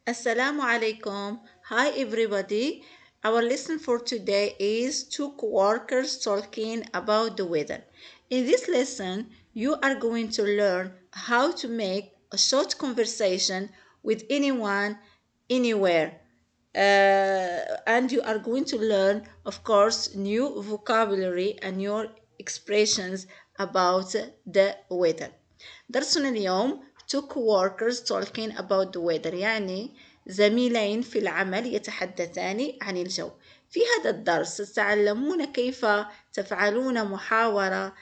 السلام عليكم. Hi everybody. Our lesson for today is two coworkers talking about the weather. In this lesson, you are going to learn how to make a short conversation with anyone, anywhere. And you are going to learn, of course, new vocabulary and new expressions about the weather. درسنا اليوم two coworkers talking about the weather، يعني زميلين في العمل يتحدثان عن الجو. في هذا الدرس ستتعلمون كيف تفعلون محاورة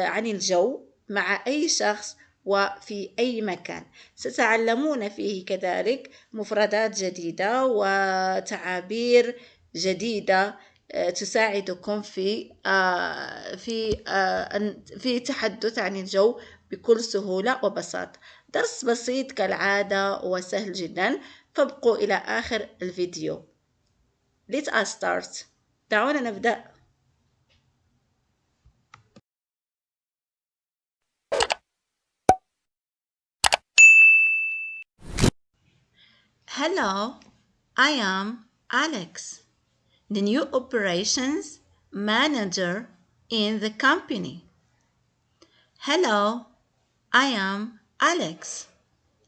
عن الجو مع أي شخص وفي أي مكان. ستتعلمون فيه كذلك مفردات جديدة وتعابير جديدة تساعدكم في التحدث عن الجو بكل سهولة وبساطة. درس بسيط كالعادة وسهل جدا، فابقوا إلى آخر الفيديو. Let us start. دعونا نبدأ. Hello, I am Alex, the new operations manager in the company. Hello, I am Alex,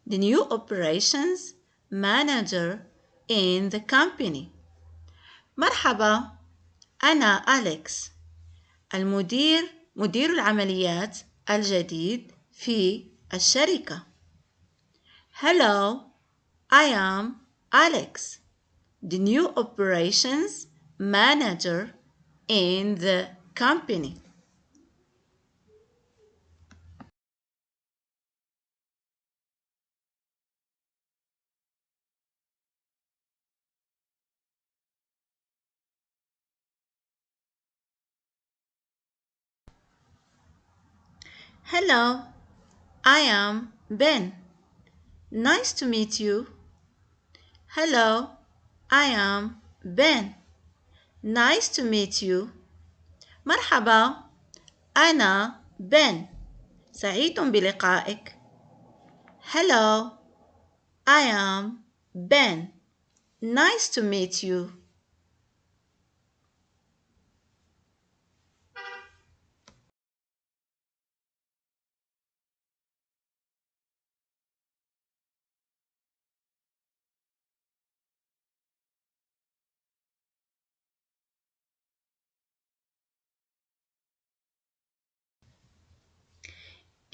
the new operations manager in the company. مرحبا، أنا أليكس، مدير العمليات الجديد في الشركة. Hello, I am Alex, the new operations manager in the company. Hello, I am Ben. Nice to meet you. Hello, I am Ben. Nice to meet you. مرحبا، أنا بن. سعيد بلقائك. Hello, I am Ben. Nice to meet you.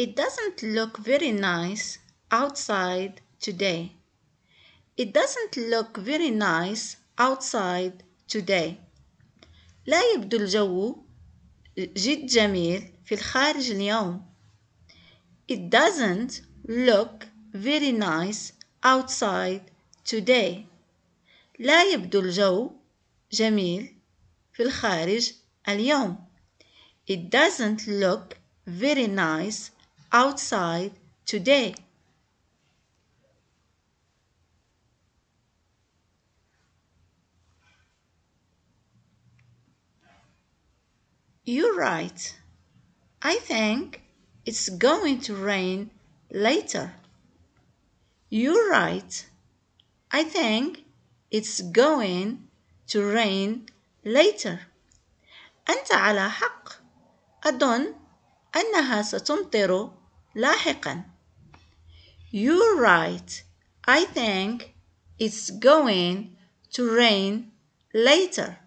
It doesn't look very nice outside today. It doesn't look very nice outside today. لا يبدو الجو جد جميل في الخارج اليوم. It doesn't look very nice outside today. لا يبدو الجو جميل في الخارج اليوم. It doesn't look very nice outside today. You're right. I think it's going to rain later. You're right. I think it's going to rain later. أنت على حق. أظن أنها ستمطر لاحقا. You're right. I think it's going to rain later.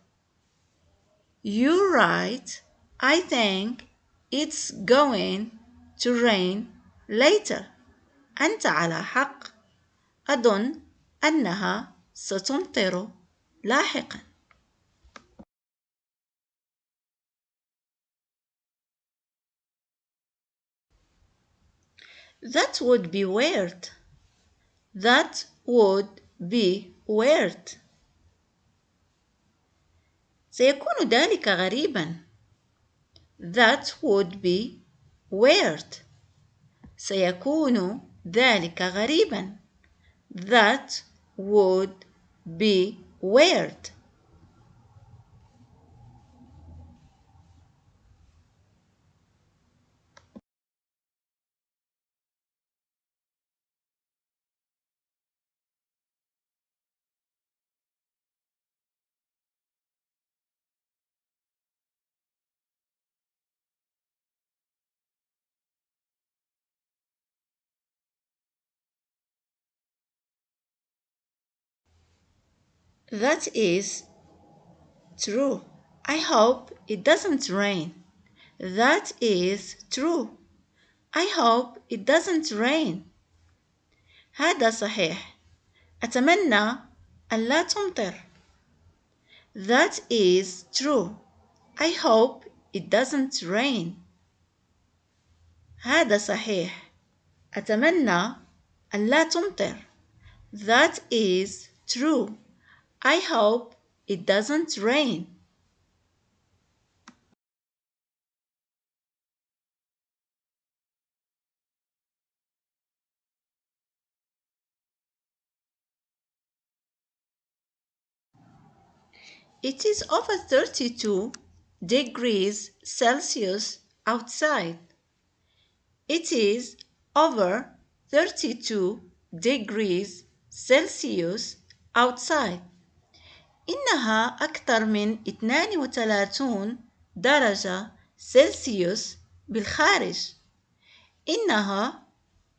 You're right. I think it's going to rain later. أنت على حق. أظن أنها ستمطر لاحقا. That would be weird. That would be weird. سيكون ذلك غريبا. That would be weird. سيكون ذلك غريبا. That would be weird. That is true. I hope it doesn't rain. That is true. I hope it doesn't rain. هذا صحيح. أتمنى أن لا تمطر. That is true. I hope it doesn't rain. هذا صحيح. أتمنى أن لا تمطر. That is true. I hope it doesn't rain. It is over 32 degrees Celsius outside. It is over 32 degrees Celsius outside. إنها أكثر من 32 درجة سلسيوس بالخارج. إنها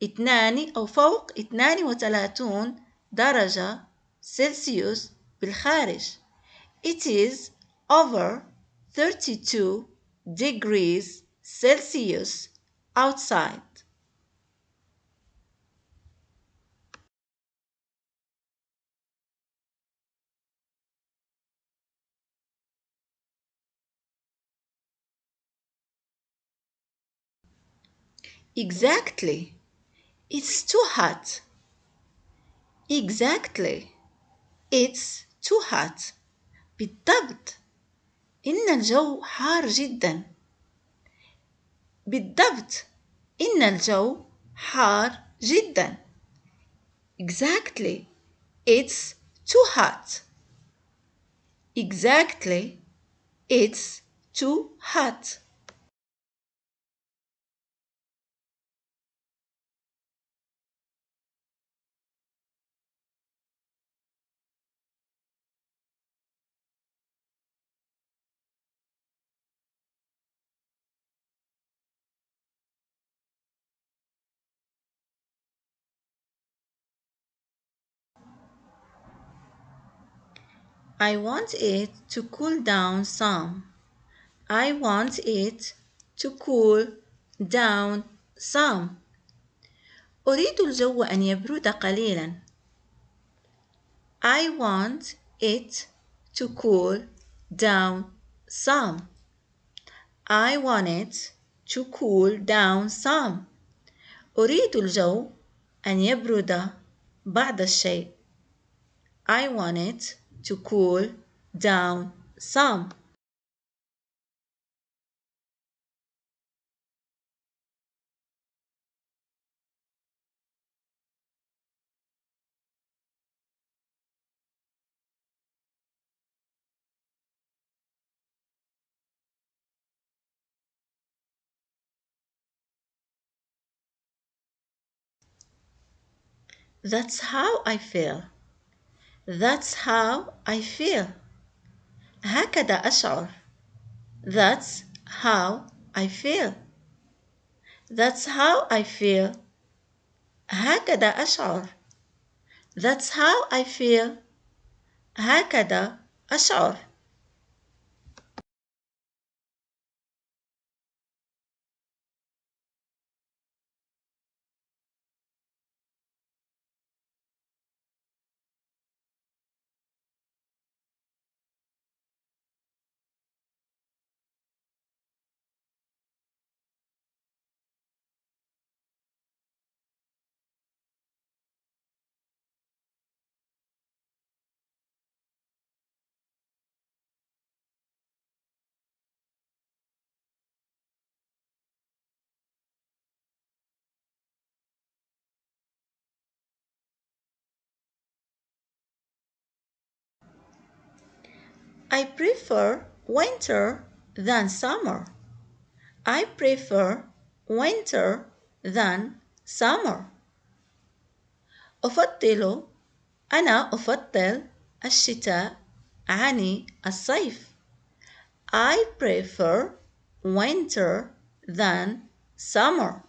2 أو فوق 32 درجة سلسيوس بالخارج. It is over 32 degrees Celsius outside. Exactly. It's too hot. Exactly. It's too hot. بالضبط. إن الجو حار جدا. بالضبط. إن الجو حار جدا. Exactly. It's too hot. Exactly. It's too hot. I want it to cool down some. I want it to cool down some. أريد الجو أن يبرد قليلا. I want it to cool down some. I want it to cool down some. أريد الجو أن يبرد بعض الشيء. I want it to cool down some. That's how I feel. That's how I feel. هكذا أشعر. That's how I feel. That's how I feel. هكذا أشعر. That's how I feel. هكذا أشعر. I prefer winter than summer. I prefer winter than summer. أنا أفضل الشتاء عن الصيف. I prefer winter than summer.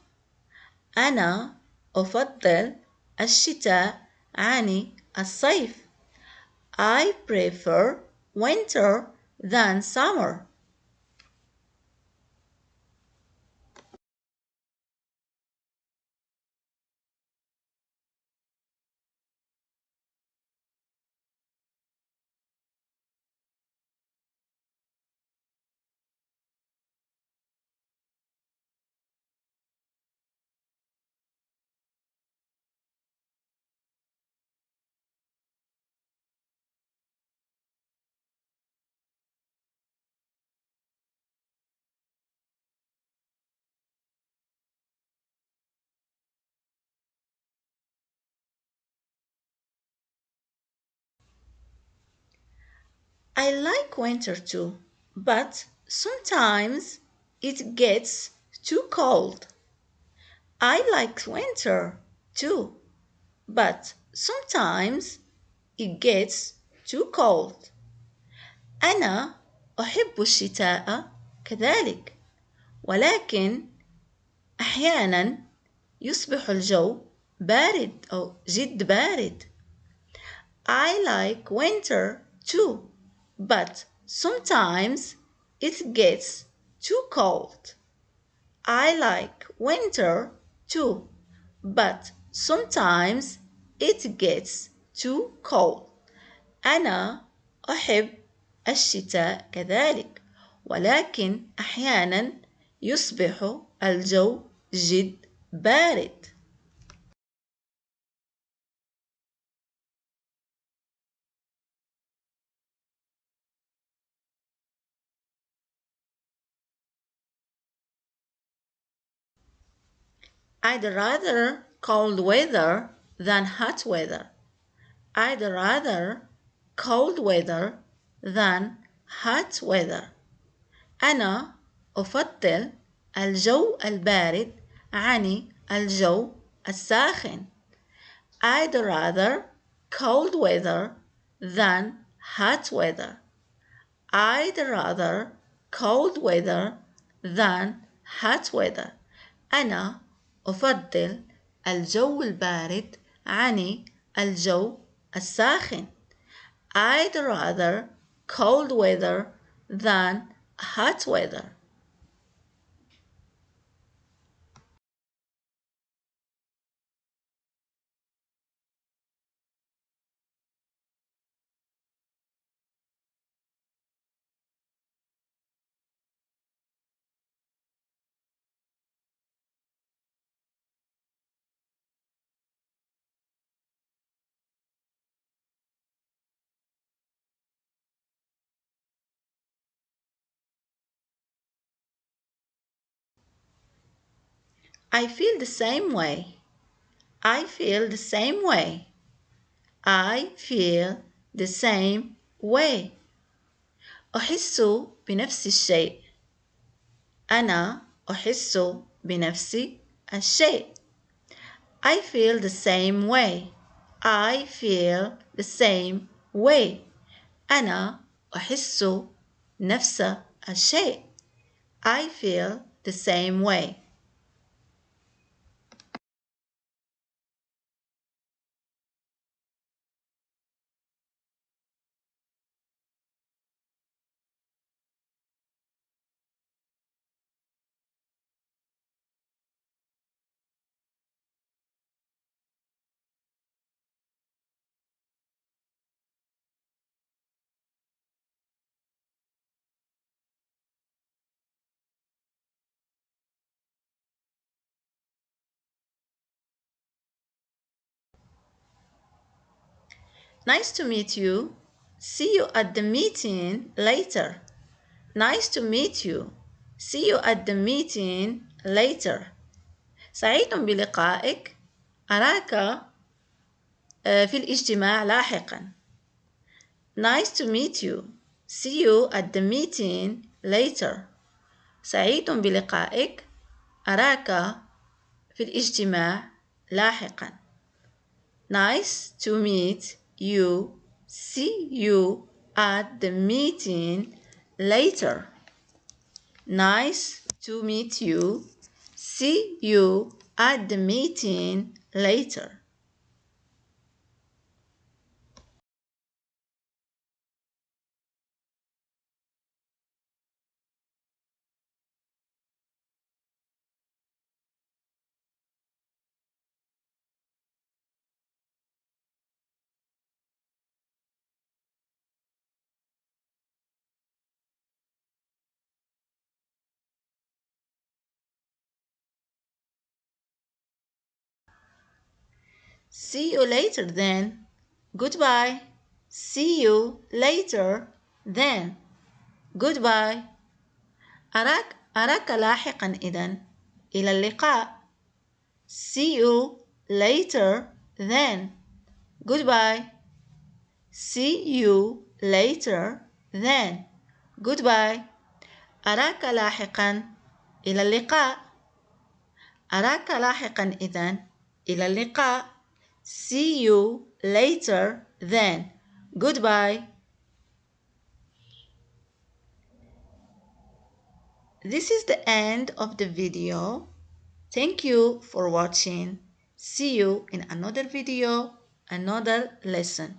أنا أفضل الشتاء عن الصيف. I prefer winter than summer. I like winter too, but sometimes it gets too cold. I like winter too, but sometimes it gets too cold. أنا أحب الشتاء كذلك، ولكن أحيانا يصبح الجو بارد أو جد بارد. I like winter too, but sometimes it gets too cold. I like winter too, but sometimes it gets too cold. أنا أحب الشتاء كذلك، ولكن أحيانا يصبح الجو جد بارد. I'd rather cold weather than hot weather. I'd rather cold weather than hot weather. أنا أفضل الجو البارد عن الجو الساخن. I'd rather cold weather than hot weather. I'd rather cold weather than hot weather. أنا أفضل الجو البارد عن الجو الساخن. I'd rather cold weather than hot weather. I feel the same way. I feel the same way. I feel the same way. أحس بنفس الشيء. أنا أحس بنفس الشيء. I feel the same way. I feel the same way. أنا أحس نفس الشيء. I feel the same way. Nice to meet you. See you at the meeting later. Nice to meet you. See you at the meeting later. سعيد بلقائك. أراك في الاجتماع لاحقا. Nice to meet you. See you at the meeting later. سعيد بلقائك. أراك في الاجتماع لاحقا. Nice to meet you. See you at the meeting later. Nice to meet you. See you at the meeting later. See you later then. Goodbye. See you later then. Goodbye. أراك لاحقا إذن. إلى اللقاء. See you later then. Goodbye. See you later then. Goodbye. أراك لاحقا. إلى اللقاء. أراك لاحقا إذن. إلى اللقاء. See you later then. Goodbye. This is the end of the video. Thank you for watching. See you in another video, another lesson.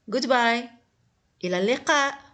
Goodbye. إلى اللقاء.